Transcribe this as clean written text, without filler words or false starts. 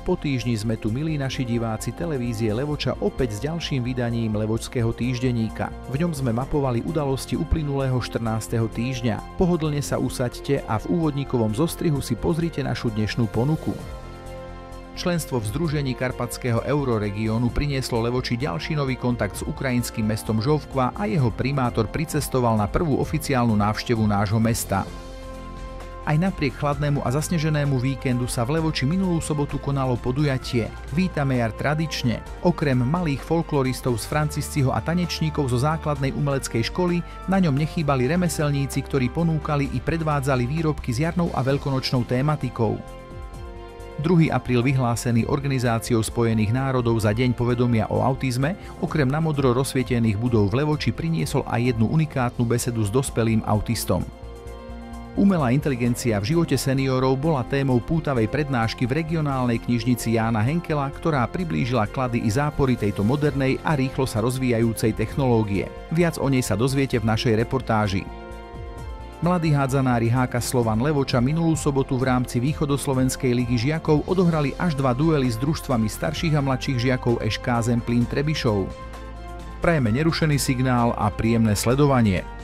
Po týždni sme tu, milí naši diváci televízie Levoča, opäť s ďalším vydaním Levočského týždenníka. V ňom sme mapovali udalosti uplynulého 14. týždňa. Pohodlne sa usaďte a v úvodníkovom zostrihu si pozrite našu dnešnú ponuku. Členstvo v Združení Karpatského euroregiónu prinieslo Levoči ďalší nový kontakt s ukrajinským mestom Žovkva a jeho primátor pricestoval na prvú oficiálnu návštevu nášho mesta. Aj napriek chladnému a zasneženému víkendu sa v Levoči minulú sobotu konalo podujatie Vítame jar tradične. Okrem malých folkloristov z Francisciho a tanečníkov zo základnej umeleckej školy na ňom nechýbali remeselníci, ktorí ponúkali i predvádzali výrobky s jarnou a veľkonočnou tématikou. 2. apríl vyhlásený Organizáciou Spojených národov za Deň povedomia o autizme, okrem namodro rozsvietených budov v Levoči priniesol aj jednu unikátnu besedu s dospelým autistom. Umelá inteligencia v živote seniorov bola témou pútavej prednášky v regionálnej knižnici Jána Henkela, ktorá priblížila klady i zápory tejto modernej a rýchlo sa rozvíjajúcej technológie. Viac o nej sa dozviete v našej reportáži. Mladí hádzanári HK Slovan Levoča minulú sobotu v rámci Východoslovenskej ligy žiakov odohrali až 2 duely s družstvami starších a mladších žiakov ŠK Zemplín Trebišov. Prajeme nerušený signál a príjemné sledovanie.